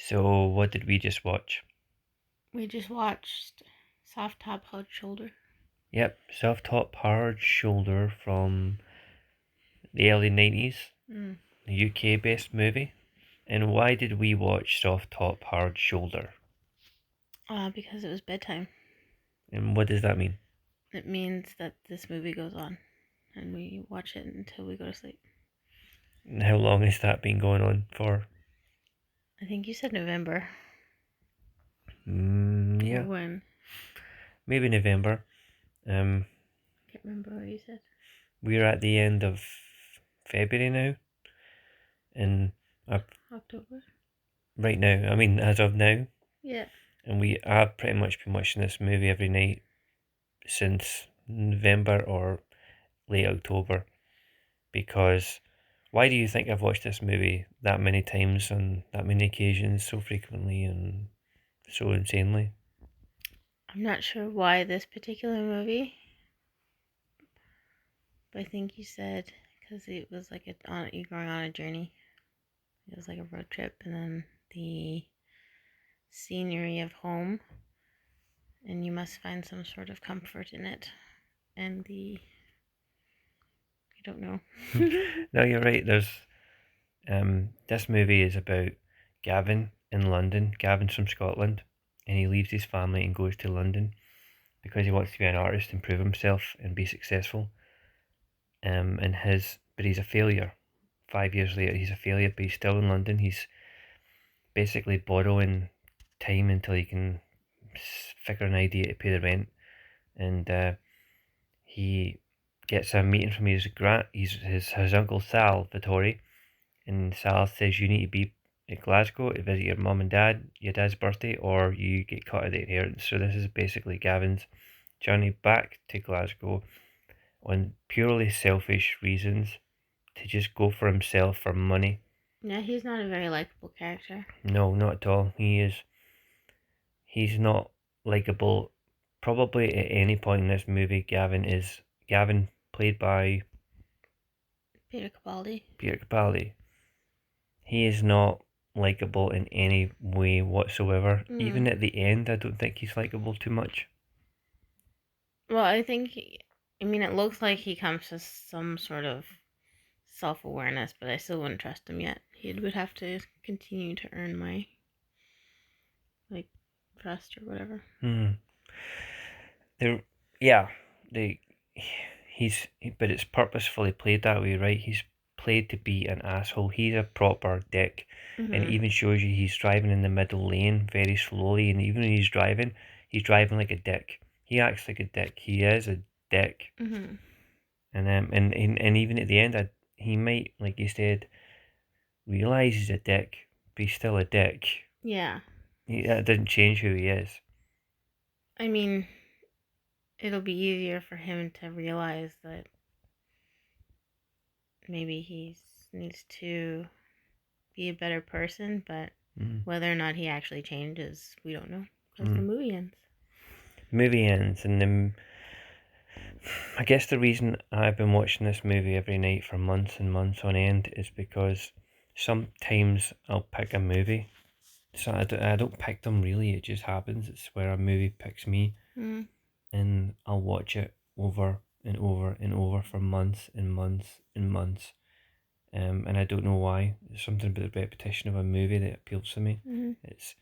So, what did we just watch? We just watched Soft Top Hard Shoulder. Yep, Self Top Hard Shoulder from the early 90s, Mm. the UK based movie. And why did we watch Soft Top Hard Shoulder? Because it was bedtime. And what does that mean? It means that this movie goes on, and we watch it until we go to sleep. And how long has that been going on for? I think you said November. Or Yeah, when? maybe November. Um, Can't remember what you said. we're at the end of February now, and October? right now, I mean, as of now, Yeah. and we have pretty much been watching this movie every night since November or late October. Because why do you think I've watched this movie that many times on that many occasions so frequently and so insanely? I'm not sure why this particular movie, but I think you said because it was like you're going on a journey. It was like a road trip, and then the scenery of home, and you must find some sort of comfort in it. And I don't know. No, you're right. This movie is about Gavin in London. Gavin's from Scotland, and he leaves his family and goes to London because he wants to be an artist and prove himself and be successful. But he's a failure. 5 years later, he's a failure, but he's still in London. He's basically borrowing time until he can figure an idea to pay the rent, and he gets a meeting from his uncle Sal Vittori, and Sal says you need to be at Glasgow to visit your mum and dad, your dad's birthday, or you get cut of the inheritance. So this is basically Gavin's journey back to Glasgow on purely selfish reasons to just go for himself for money. Yeah, he's not a very likable character. No, not at all. He's not likable. Probably at any point in this movie, Gavin played by Peter Capaldi. Peter Capaldi. He is not likable in any way whatsoever. Even at the end, I don't think he's likable too much. Well, I mean, it looks like he comes to some sort of self-awareness, but I still wouldn't trust him yet. He would have to continue to earn my, like, trust or whatever. There, yeah, they, but it's purposefully played that way, right? He's played to be an asshole. He's a proper dick, and it even shows you he's driving in the middle lane very slowly, and even when he's driving like a dick. He acts like a dick. He is a dick. And even at the end, he might, like you said, realize he's a dick, but he's still a dick. Yeah. That doesn't change who he is. I mean, it'll be easier for him to realize that maybe he needs to be a better person, but whether or not he actually changes, we don't know because the movie ends. The movie ends, and then I guess the reason I've been watching this movie every night for months and months on end is because sometimes I'll pick a movie. So I don't pick them really, it just happens. It's where a movie picks me, and I'll watch it over and over and over for months and months and months. And I don't know why. There's something about the repetition of a movie that appeals to me. It's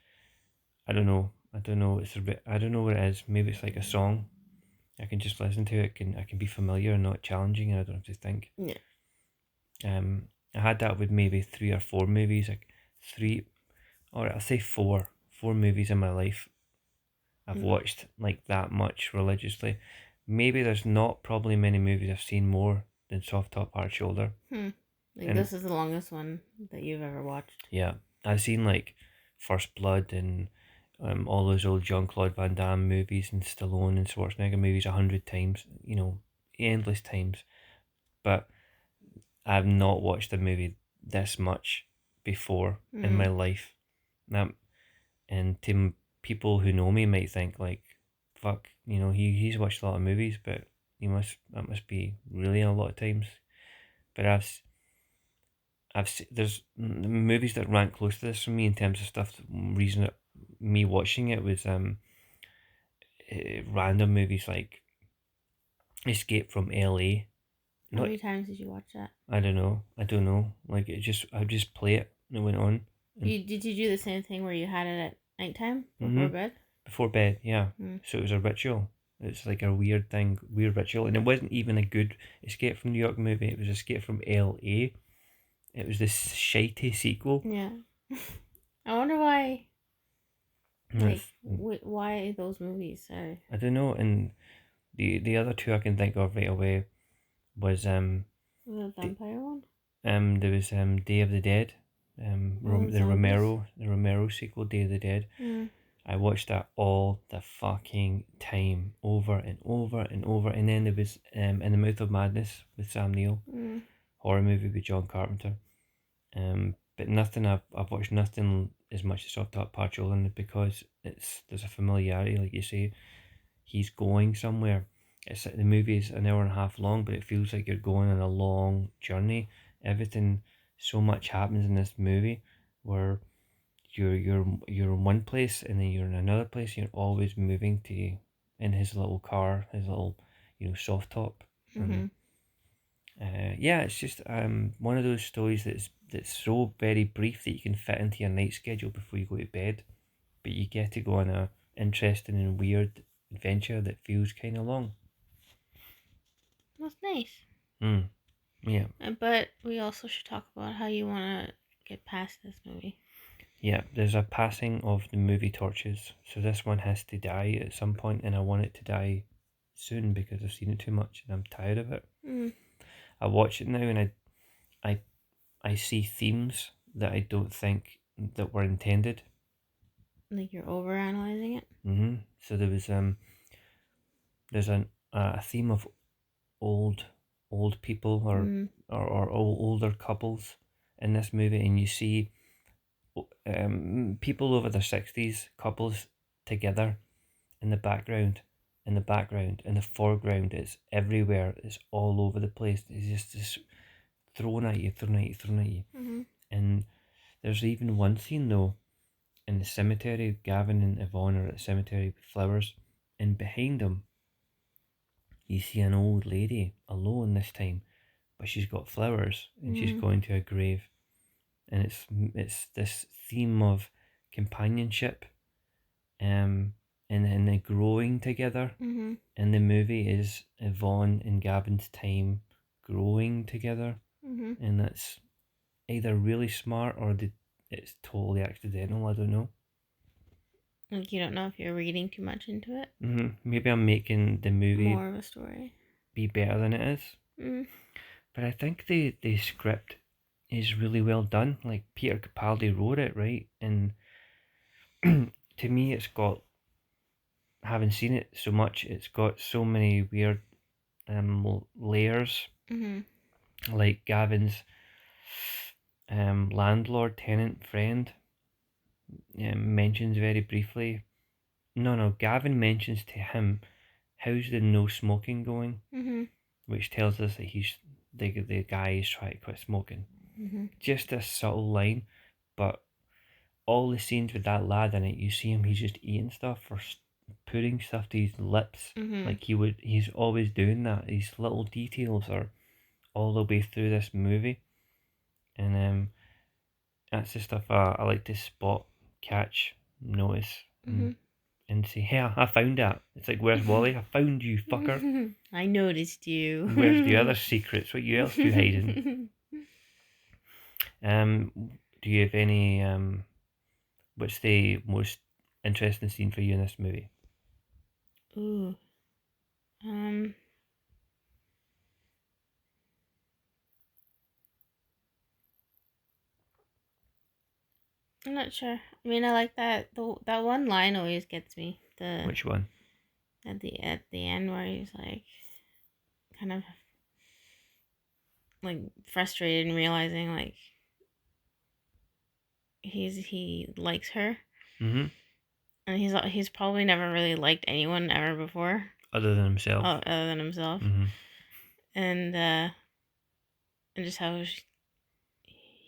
I don't know. I don't know. I don't know what it is. Maybe it's like a song. I can just listen to it. I can be familiar and not challenging, and I don't have to think. Yeah. I had that with maybe 3 or 4 movies, like three, or I'll say four movies in my life. I've watched like that much religiously. Maybe there's not probably many movies I've seen more than Soft Top Hard Shoulder. Like, And this is the longest one that you've ever watched. yeah, I've seen like First Blood and all those old Jean-Claude Van Damme movies and Stallone and Schwarzenegger movies 100 times, endless times. But I've not watched a movie this much before in my life. And to people who know me might think like, fuck, he's watched a lot of movies, but that must be really a lot of times. But there's movies that rank close to this for me in terms of stuff. The reason that me watching it was random movies like Escape from L.A. How Not many times did you watch that? I don't know. Like I just play it and it went on. And Did you do the same thing where you had it at nighttime before hmm bed? before bed, yeah. Mm. So it was a ritual. It's like a weird thing, weird ritual, and it wasn't even a good Escape from New York movie. It was Escape from L.A. It was this shitey sequel. Yeah. I wonder why. And Like, why those movies are I don't know. And the other two I can think of right away was the vampire one. there was Day of the Dead, Oh, zombies. The Romero sequel, Day of the Dead. Mm. I watched that all the fucking time, over and over and over. And then there was In the Mouth of Madness with Sam Neill, Mm. horror movie with John Carpenter. But nothing I've watched nothing as much as Soft Top Patrol, because there's a familiarity, like you say. He's going somewhere. The movie's an hour and a half long, but it feels like you're going on a long journey. Everything, so much happens in this movie, where you're in one place and then you're in another place. You're always moving to in his little car, his little soft top, Mm-hmm. and yeah, it's just one of those stories that's so very brief that you can fit into your night schedule before you go to bed, but you get to go on a interesting and weird adventure that feels kind of long. That's nice. Mm, yeah, But we also should talk about how you want to get past this movie. yeah. There's a passing of the movie torches, so this one has to die at some point, and I want it to die soon because I've seen it too much and I'm tired of it. Mm. I watch it now and I, I see themes that I don't think that were intended. Like you're over analyzing it. So there's a theme of old old people Mm. or older couples in this movie, and you see people over their 60s, couples together in the background, in the foreground. It's everywhere, it's all over the place. It's just this thrown at you, thrown at you, thrown at you. Mm-hmm. And there's even one scene though in the cemetery. Gavin and Yvonne are at the cemetery with flowers, and behind them you see an old lady alone this time, but she's got flowers and she's Mm-hmm. going to a grave. And it's this theme of companionship, and the growing together. Mm-hmm. And the movie is Yvonne and Gavin's time growing together, Mm-hmm. and that's either really smart or it's totally accidental. I don't know. Like you don't know if you're reading too much into it. Maybe I'm making the movie More of a story. be better than it is, Mm. but I think the script is really well done. Like Peter Capaldi wrote it, right? And to me, it's got, having seen it so much, it's got so many weird layers. Mm-hmm. Like Gavin's landlord tenant friend mentions very briefly. No, Gavin mentions to him, "How's the no smoking going?" Mm-hmm. Which tells us that the guy is trying to quit smoking. Mm-hmm. Just a subtle line, but all the scenes with that lad in it, you see him, he's just eating stuff or putting stuff to his lips. Mm-hmm. Like he's always doing that. These little details are all the way through this movie, and that's the stuff I like to spot, catch, notice, Mm-hmm. and say, "Hey, I found that." It's like, "Where's Wally? I found you, fucker." I noticed Where's the you. other secrets? What you else you hiding? Do you have any What's the most interesting scene for you in this movie? Ooh. Um. I'm not sure. I mean, I like that one line always gets me. The Which one? at the end where he's like kind of like frustrated and realizing like he likes her Mm-hmm. and he's probably never really liked anyone ever before Other than himself. other than himself Mm-hmm. and just how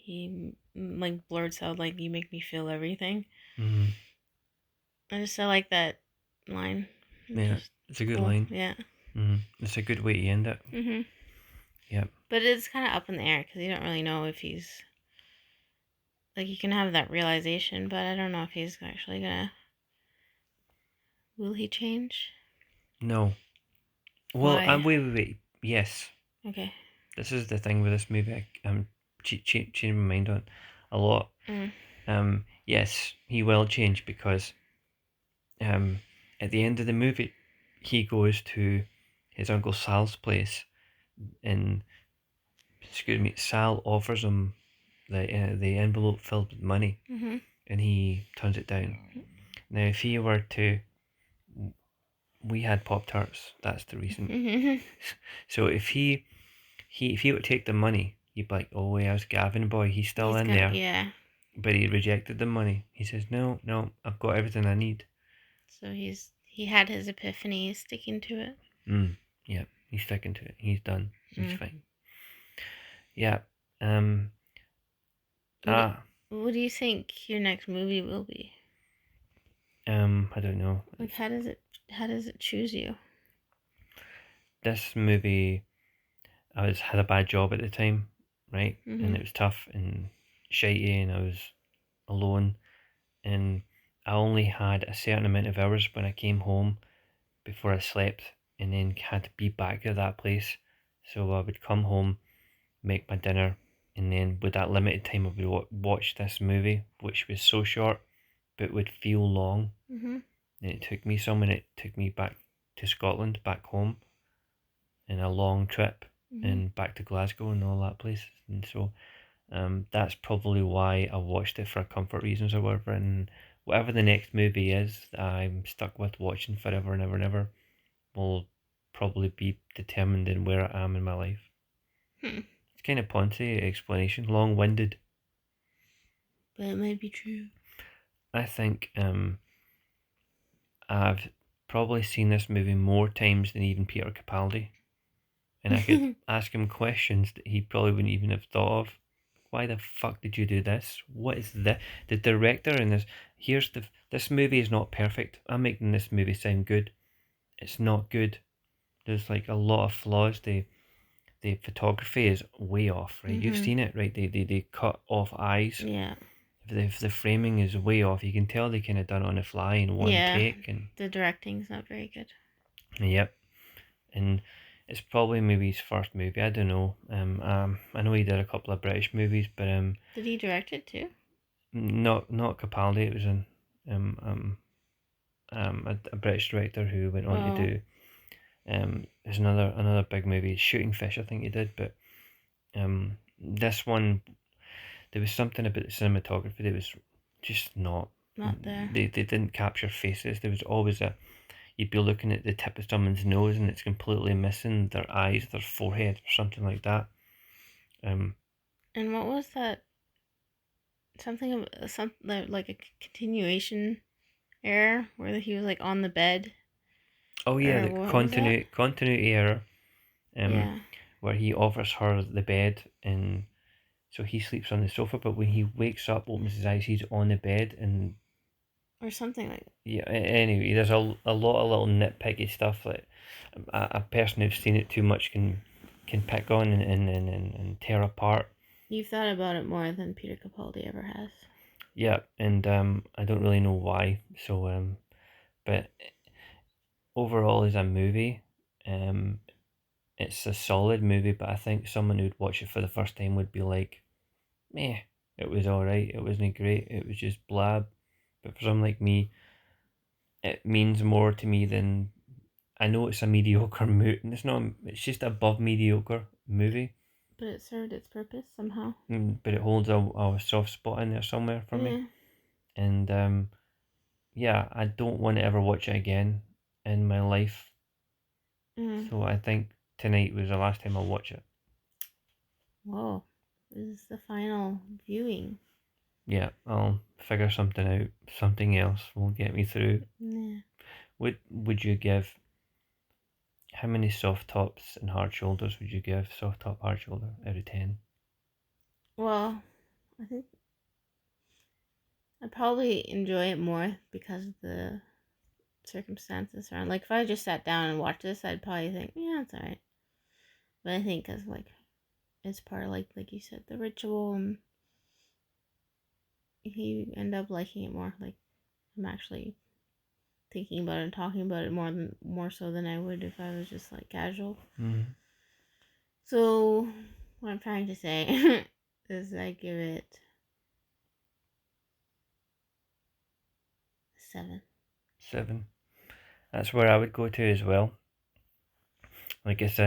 he like blurts out like "You make me feel everything." Mm-hmm. I like that line. It's Yeah, just it's a good cool. line. Yeah. Mm-hmm. It's a good way to end it. Mhm. Yep. But it's kind of up in the air because you don't really know if he's like you can have that realization, but I don't know if he's actually gonna. Will he change? No. Well, Why? wait. Yes. Okay. This is the thing with this movie. I'm changing my mind on a lot. Mm. Yes, he will change because um, at the end of the movie, he goes to his uncle Sal's place, and excuse me, Sal offers him the envelope filled with money, Mhm. and he turns it down. Now, if he were to, we had Pop Tarts. That's the reason. Mhm. So if he would take the money, he'd be like, "Oh, yeah, how's Gavin boy? He's still He's in got there." yeah. But he rejected the money. He says, "No, no, I've got everything I need." So he had his epiphany, he's sticking to it. Yeah, he's sticking to it. He's done. He's Mm. fine. Yeah. Um. What Ah. what do you think your next movie will be? I don't know. Like how does it choose you? This movie, I was had a bad job at the time, right? And Mhm. it was tough and shitey, and I was alone, and I only had a certain amount of hours when I came home before I slept, and then had to be back at that place. So I would come home, make my dinner, and then with that limited time, I would watch this movie, which was so short, but would feel long. Mhm. And it took me some, and it took me back to Scotland, back home, in a long trip, Mhm. and back to Glasgow and all that place. And so that's probably why I watched it for comfort reasons or whatever. And whatever the next movie is, that I'm stuck with watching forever and ever and ever, will probably be determined in where I am in my life. Hmm. It's kind of poncy explanation, long-winded. But it might be true. I think I've probably seen this movie more times than even Peter Capaldi, and I could ask him questions that he probably wouldn't even have thought of. Why the fuck did you do this? What is this? The director in this. This movie is not perfect. I'm making this movie sound good. It's not good. There's like a lot of flaws. The photography is way off, right? You've Mhm. seen it, right? They cut off eyes. Yeah. If the framing is way off, you can tell they kind of done it on the fly in one Yeah. take, and The directing's not very good. yep, and it's probably maybe his first movie. I don't know. I know he did a couple of British movies, but Did he direct it too? not Capaldi. It was um um a British director who went on to Oh, do there's another big movie, Shooting Fish. I think he did, but this one, there was something about the cinematography that was just not. not there. They didn't capture faces. There was always a you'd be looking at the tip of someone's nose and it's completely missing their eyes, their forehead, or something like that. Um. And what was that? Something of some like a continuation error where he was like on the bed, Oh yeah, or the what was that? continuity error. Um, Yeah, where he offers her the bed, and so he sleeps on the sofa, but when he wakes up, opens his eyes, he's on the bed, and or something like that. yeah. Anyway, there's a lot of little nitpicky stuff that a person who's seen it too much can pick on and tear apart. You've thought about it more than Peter Capaldi ever has. Yeah, and I don't really know why. So but overall, as a movie, um, it's a solid movie. But I think someone who'd watch it for the first time would be like, meh, it was alright. It wasn't great. It was just blab. But for someone like me, it means more to me than I know it's a mediocre movie. It's not. It's just above mediocre movie. But it served its purpose somehow. But it holds a soft spot in there somewhere for me. Yeah. And yeah, I don't want to ever watch it again in my life. Mm. So I think tonight was the last time I'll watch it. Whoa. This is the final viewing. Yeah, I'll figure something out. Something else will get me through. Yeah. Would you give how many soft tops and hard shoulders would you give soft top hard shoulder out of 10? Well, I think I probably enjoy it more because of the circumstances around. Like if I just sat down and watched this, I'd probably think, yeah, it's alright. But I think as like it's part of like you said, the ritual, and you end up liking it more. Like I'm actually thinking about it and talking about it more so than I would if I was just like casual. Mm. So what I'm trying to say is I give it 7. 7. That's where I would go to as well. Like it's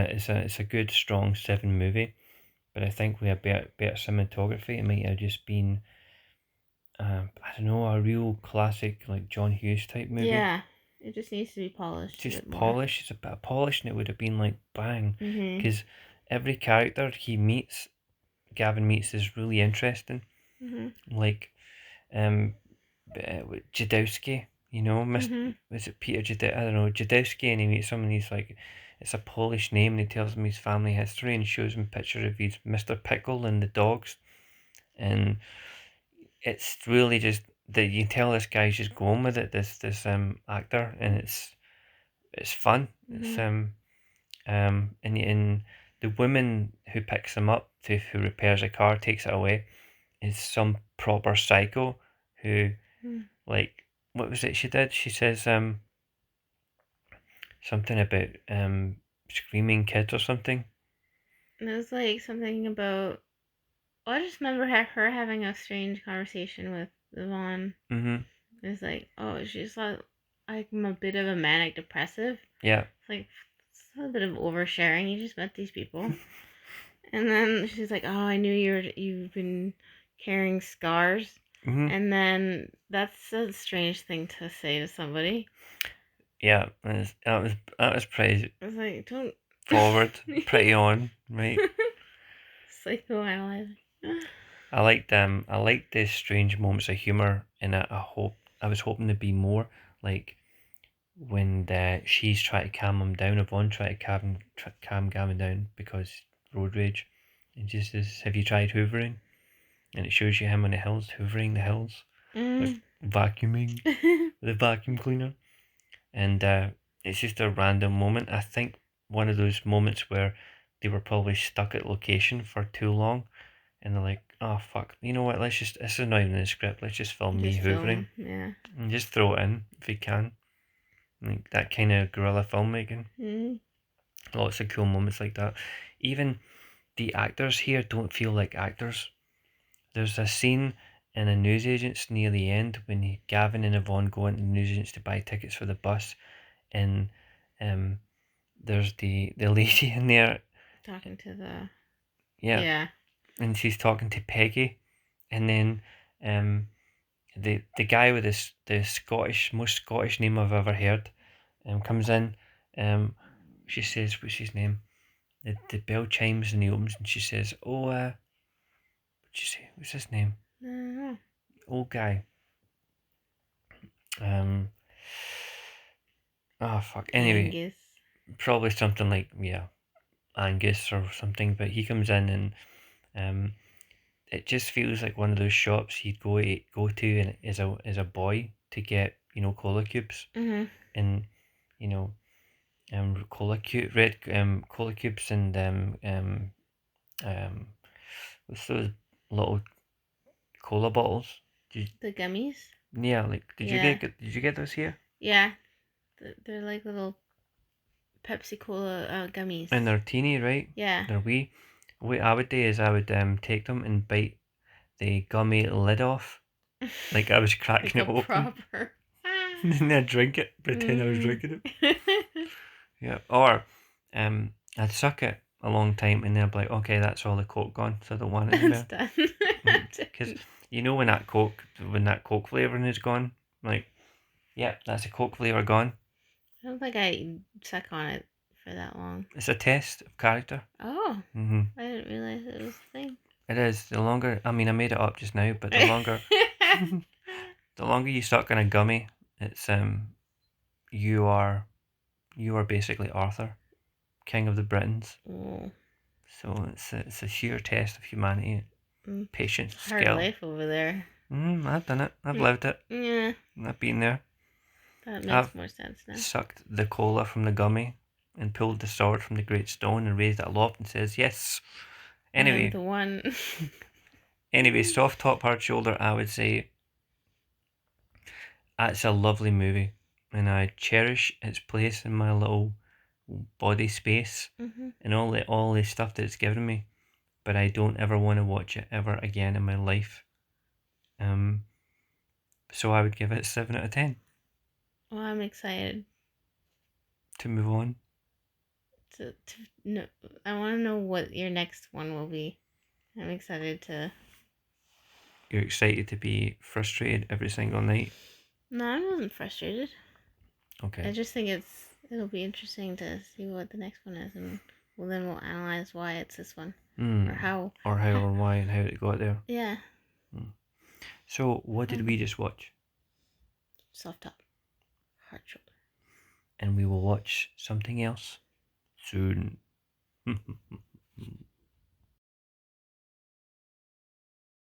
a good strong 7 movie, but I think with a better cinematography, it might have just been I don't know, a real classic like John Hughes type movie. Yeah, it just needs to be polished a Just bit more. polish, it's a bit of polish, and it would have been like bang. Mhm. Because every character Gavin meets, is really interesting. Mhm. Like um, Jadowski, you know, Mhm. was it Peter Jadowski? I don't know, Jadowski, and he meets someone. He's like, it's a Polish name, and he tells him his family history and shows him pictures of his Mr. Pickle and the dogs, and it's really just that you can tell this guy's just going with it. This actor, and it's fun. It's Mhm. and the woman who picks him up, who repairs a car, takes it away, is some proper psycho who, Mhm. like, what was it she did? She says something about screaming kids or something. And it was like something about. Well, I just remember her having a strange conversation with Yvonne. Mm-hmm. It's like, oh, she's like I'm a bit of a manic depressive. Yeah. It's like it's a bit of oversharing. You just met these people, and then she's like, oh, I knew you've been carrying scars, Mm-hmm. and then that's a strange thing to say to somebody. Yeah. That was pretty It's like don't forward, pretty on, right? psychoanalyzing. I liked the strange moments of humor, and I was hoping to be more like when she's trying to calm him down, Yvonne trying to calm Gavin down because road rage, and just says, "Have you tried hoovering?" And it shows you him on the hills hoovering the hills, like Mm. vacuuming with a vacuum cleaner, and it's just a random moment. I think one of those moments where they were probably stuck at location for too long, and they're like, "Oh fuck, you know what? Let's just this is not even in the script. Let's just film me Just hoovering film, yeah. and just throw it in if you can." Like that kind of guerrilla filmmaking. Mm. Lots of cool moments like that. Even the actors here don't feel like actors. There's a scene in a newsagent's near the end when Gavin and Yvonne go into the newsagents to buy tickets for the bus, and um, there's the lady in there, Talking to the yeah, yeah. and she's talking to Peggy, and then um, the guy with the most Scottish name I've ever heard, comes in, she says, what's his name? The bell chimes and he opens and she says, "Oh, what'd you say? What's his name? Uh, Old guy. Um, oh fuck. Anyway, Angus. probably something like Angus or something. But he comes in and um, it just feels like one of those shops he'd go to and as a boy to get cola cubes Mhm. and you know red cola cubes and um what's those little cola bottles? Did The gummies. Yeah, like Yeah. did you get those here? Yeah. They're like little Pepsi Cola gummies. And they're teeny, right? Yeah. They're wee. What I would do is I would take them and bite the gummy lid off, like I was Like cracking a it open, proper. and then I'd drink it, pretend I was Mm. drinking it. Yeah. Or I'd suck it a long time, and then I'd be like, okay, that's all the coke gone, so I don't want it It's anymore. done. Because when that coke flavoring is gone, like, yeah, that's the coke flavor gone. I don't think I stuck on it for that long. It's a test of character. Oh, Hmm. I didn't realize it was a thing. It is. The longer, I mean, I made it up just now, but the longer you suck on a gummy, it's you are you are basically Arthur, King of the Britons. Oh. So it's a sheer test of humanity. patience, Hard skill. life over there. I've done it. I've lived it. Yeah, I've been there. that I've makes more sense now. sucked the cola from the gummy and pulled the sword from the great stone and raised it aloft and says, yes. I am Anyway, the one. soft top, hard shoulder, I would say that's a lovely movie. And I cherish its place in my little body space and all the stuff that it's given me. But I don't ever want to watch it ever again in my life. So I would give it 7 out of 10 Well, I'm excited to move on. to know. I want to know what your next one will be. I'm excited to. You're excited to be frustrated every single night. No, I wasn't frustrated. Okay. I just think it'll be interesting to see what the next one is, and then we'll analyze why it's this one or how or why and how it got there. Yeah. So what did we just watch? Soft top, hard shoulder. And we will watch something else soon.